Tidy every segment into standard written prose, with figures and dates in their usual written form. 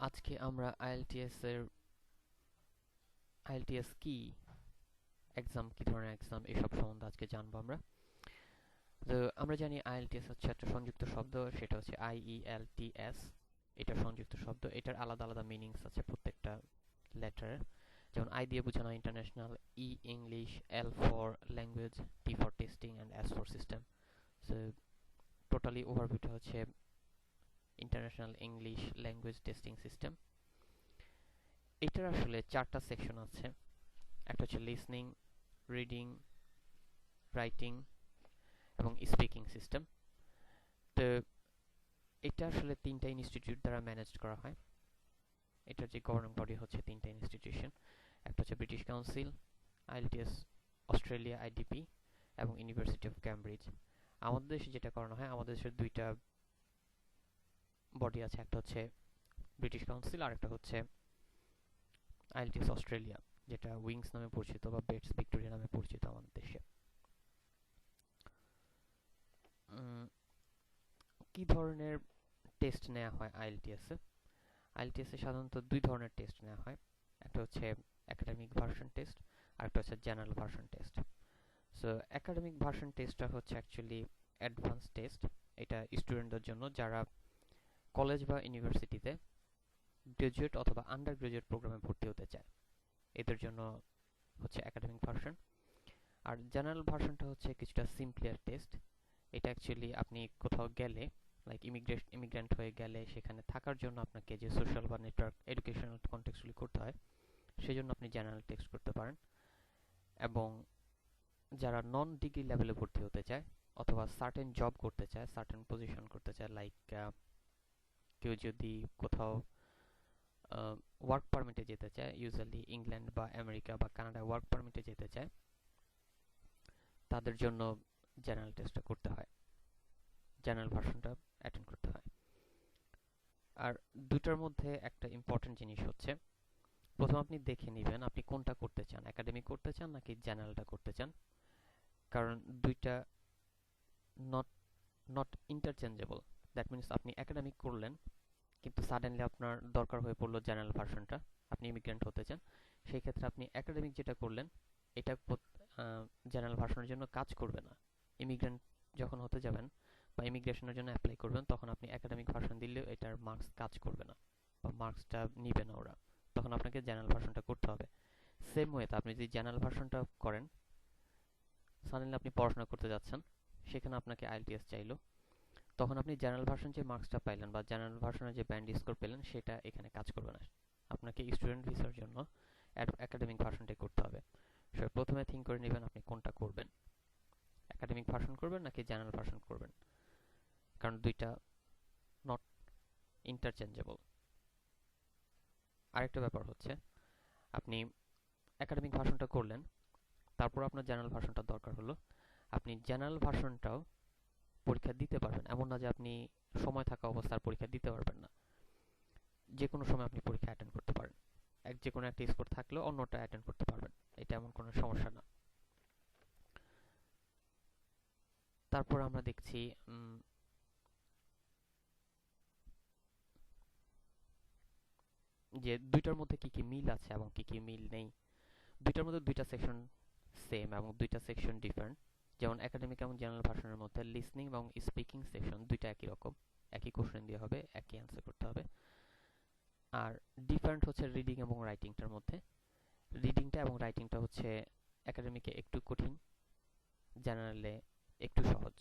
আজকে আমরা আইএলটিএস কি এক্সাম, কি ধরনের এক্সাম, এসব সম্বন্ধে আজকে জানবো আমরা। তো আমরা জানি আইএলটিএস হচ্ছে একটা সংযুক্ত শব্দ, সেটা হচ্ছে IELTS। এটা সংযুক্ত শব্দ, এটার আলাদা আলাদা মিনিংস আছে প্রত্যেকটা লেটারের। যেমন আই দিয়ে বোঝানো international, E English, L for language, T for testing and S for system. So totally ওভারভিউটা হচ্ছে international English language testing system. এটার আসলে 4টা সেকশন আছে। একটা হচ্ছে লিসনিং, রিডিং, রাইটিং এবং স্পিকিং সিস্টেম। তো এটা আসলে 3টা ইনস্টিটিউট দ্বারা ম্যানেজ করা হয়। এটার যে গভর্নিং বডি হচ্ছে 3টা ইনস্টিটিউশন। একটা হচ্ছে British council, IELTS Australia IDP এবং ইউনিভার্সিটি অফ ক্যামব্রিজ। আমাদের দেশে যেটা করানো হয়, আমাদের দেশের 2টা বডি আছে, একটা হচ্ছে ব্রিটিশ কাউন্সিল আর একটা হচ্ছে আইএলটিএস অস্ট্রেলিয়া, যেটা উইংস নামে পরিচিত বা বেটস ভিক্টোরিয়া নামে পরিচিত আমাদের দেশে। কি ধরনের টেস্ট নেওয়া হয় আইএলটিএস এ? আইএলটিএস এ সাধারণত 2 ধরনের টেস্ট নেওয়া হয়। একটা হচ্ছে একাডেমিক ভার্সন টেস্ট আর একটা হচ্ছে general version test. So academic version টেস্টটা হচ্ছে অ্যাকচুয়ালি অ্যাডভান্স টেস্ট। এটা স্টুডেন্টদের জন্য যারা কলেজ বা ইউনিভার্সিটিতে গ্রাজুয়েট অথবা আন্ডার গ্রাজুয়েট প্রোগ্রামে ভর্তি হতে চায়, এদের জন্য হচ্ছে একাডেমিক ভার্সন। আর জেনারেল ভার্সনটা হচ্ছে কিছুটা সিম্পলিয়ার টেস্ট। এটা অ্যাকচুয়ালি আপনি কোথাও গেলে, লাইক ইমিগ্রেন্ট হয়ে গেলে, সেখানে থাকার জন্য আপনাকে যে সোশ্যাল বা নেটওয়ার্ক এডুকেশনাল কন্টেক্সটগুলি করতে হয়, সেজন্য আপনি জেনারেল টেস্ট করতে পারেন। এবং যারা নন ডিগ্রি লেভেলে ভর্তি হতে চায় অথবা সার্টেন জব করতে চায়, সার্টেন পজিশন করতে চায়, লাইক কেউ যদি কোথাও ওয়ার্ক পারমিটে যেতে চায়, ইউজুয়ালি ইংল্যান্ড বা আমেরিকা বা কানাডায় ওয়ার্ক পারমিটে যেতে চায়, তাদের জন্য জেনারেল টেস্টটা করতে হয়, জেনারেল ভার্সনটা অ্যাটেন্ড করতে হয়। আর দুটার মধ্যে একটা ইম্পর্টেন্ট জিনিস হচ্ছে, প্রথম আপনি দেখে নেবেন আপনি কোনটা করতে চান, একাডেমিক করতে চান নাকি জেনারেলটা করতে চান। কারণ দুইটা not not interchangeable. That means আপনি একাডেমিক করলেন কিন্তু সাডেনলি আপনার দরকার হয়ে পড়লো জেনারেল ভার্সনটা, আপনি ইমিগ্রেন্ট হতে চান, সেই ক্ষেত্রে আপনি একাডেমিক যেটা করলেন এটা জেনারেল ভার্সনের জন্য কাজ করবে না। ইমিগ্রেন্ট যখন হতে যাবেন বা ইমিগ্রেশনের জন্য অ্যাপ্লাই করবেন, তখন আপনি একাডেমিক ভার্সন দিলেও এটার মার্কস কাজ করবে না বা মার্কসটা নিবে না ওরা, তখন আপনাকে জেনারেল ভার্সনটা করতে হবে। সেম ওয়েতে আপনি যদি জেনারেল ভার্সনটা করেন, সাডেনলি আপনি পড়াশোনা করতে যাচ্ছেন, সেখানে আপনাকে আইএলটিএস চাইলো, তখন আপনি জেনারেল ভার্সন যে মার্কসটা পাইলেন বা জেনারেল ভার্সনের যে ব্যান্ড স্কোর পেলেন, সেটা এখানে কাজ করবে না। আপনাকে স্টুডেন্ট ভিসার জন্য একাডেমিক ভার্সনটাই করতে হবে। সো প্রথমে থিঙ্ক করে নেবেন আপনি কোনটা করবেন, একাডেমিক ভার্সন করবেন নাকি জেনারেল ভার্সন করবেন, কারণ দুইটা নট ইন্টারচেঞ্জেবল। আরেকটা ব্যাপার হচ্ছে, আপনি একাডেমিক ভার্সনটা করলেন, তারপর আপনার জেনারেল ভার্সনটা দরকার হলো, আপনি জেনারেল ভার্সনটাও পরীক্ষা দিতে পারবেন, এমন না যে আপনি সময় থাকা অবস্থার পরীক্ষা দিতে পারবেন না। যে কোনো সময় আপনি পরীক্ষা অ্যাটেন্ড করতে পারেন, যে কোনো একটা স্কোর থাকলেও অন্যটা অ্যাটেন্ড করতে পারবেন, এটা এমন কোনো সমস্যা না। তারপর আমরা দেখছি যে দুইটার মধ্যে কি কি মিল আছে এবং কি কি মিল নেই। দুইটার মধ্যে 2টা সেকশন সেম এবং 2টা সেকশন ডিফারেন্ট। যেমন একাডেমিক এবং জেনারেল ভার্সনের মধ্যে লিসনিং এবং স্পিকিং সেকশন দুইটা একই রকম, একই কোশ্চেন দিয়ে হবে, একই অ্যান্সার করতে হবে। আর ডিফারেন্ট হচ্ছে রিডিং এবং রাইটিংটার মধ্যে। রিডিংটা এবং রাইটিংটা হচ্ছে একাডেমিকে একটু কঠিন, জেনারেলে একটু সহজ।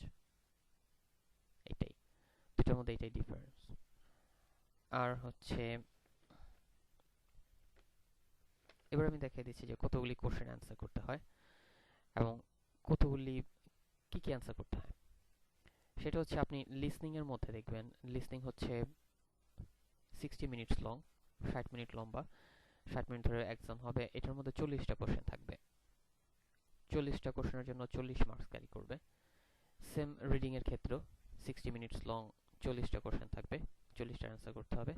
এটাই দুটার মধ্যে, এটাই ডিফারেন্স। আর হচ্ছে এবার আমি দেখিয়ে দিচ্ছি যে কতগুলি কোশ্চেন অ্যান্সার করতে হয় এবং কতগুলি কি কি অ্যান্সার করতে হয়। সেটা হচ্ছে আপনি লিসনিং এর মধ্যে দেখবেন, লিসনিং হচ্ছে 60 মিনিটস লং, 60 মিনিট লম্বা, 60 মিনিট ধরে এক্সাম হবে। এটার মধ্যে 40টা কোশ্চেন থাকবে, 40টা কোশ্চেনের জন্য 40 মার্কস ক্যারি করবে। সেম রিডিং এর ক্ষেত্রেও 60 মিনিটস লং, 40টা কোশ্চেন থাকবে, 40টা অ্যান্সার করতে হবে।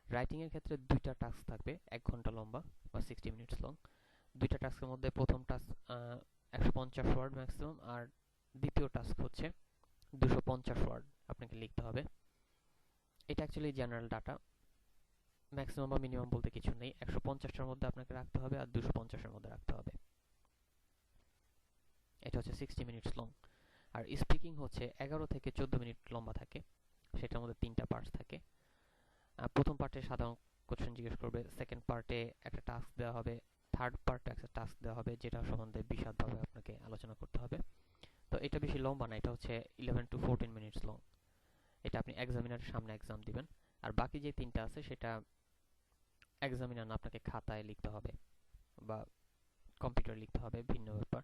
রাইটিং এর ক্ষেত্রে 2টা টাস্ক থাকবে, 1 ঘন্টা লম্বা বা 60 মিনিটস লং। 2টা টাস্কের মধ্যে প্রথম টাস্ক 150 ওয়ার্ড ম্যাক্সিমাম, আর দ্বিতীয় টাস্ক হচ্ছে 250 ওয়ার্ড আপনাকে লিখতে হবে। এটা অ্যাকচুয়ালি জেনারেল ডাটা, ম্যাক্সিমাম বা মিনিমাম বলতে কিছু নেই, 150টার মধ্যে আপনাকে রাখতে হবে আর 250-এর মধ্যে রাখতে হবে। এটা হচ্ছে 60 মিনিটস লং। আর স্পিকিং হচ্ছে 11 থেকে 14 মিনিট লম্বা থাকে, সেটার মধ্যে 3টা পার্টস থাকে। প্রথম পার্টে সাধারণ কোশ্চেন জিজ্ঞেস করবে, সেকেন্ড পার্টে একটা টাস্ক দেওয়া হবে, থার্ড পার্টে একটা টাস্ক দেওয়া হবে যেটা সম্বন্ধে বিশদভাবে আপনাকে আলোচনা করতে হবে। তো এটা বেশি লম্বা না, এটা হচ্ছে 11 to 14 মিনিটস লং। এটা আপনি এক্সামিনারের সামনে এক্সাম দিবেন। আর বাকি যে 3টা আছে সেটা এক্সামিনার না, আপনাকে খাতায় লিখতে হবে বা কম্পিউটারে লিখতে হবে, ভিন্ন ব্যাপার।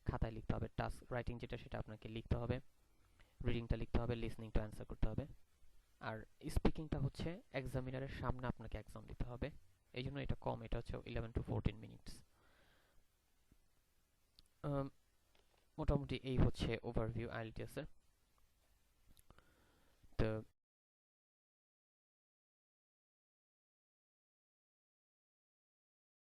খাতায় লিখতে হবে, টাস্ক রাইটিং যেটা সেটা আপনাকে লিখতে হবে, রিডিংটা লিখতে হবে, লিসনিংটা অ্যান্সার করতে হবে। আর স্পিকিংটা হচ্ছে এক্সামিনারের সামনে আপনাকে এক্সাম দিতে হবে, এই জন্য এটা কম, এটা হচ্ছে 11 to 14 মিনিটস। মোটামুটি এই হচ্ছে ওভারভিউ আইএলটিএস এর। তো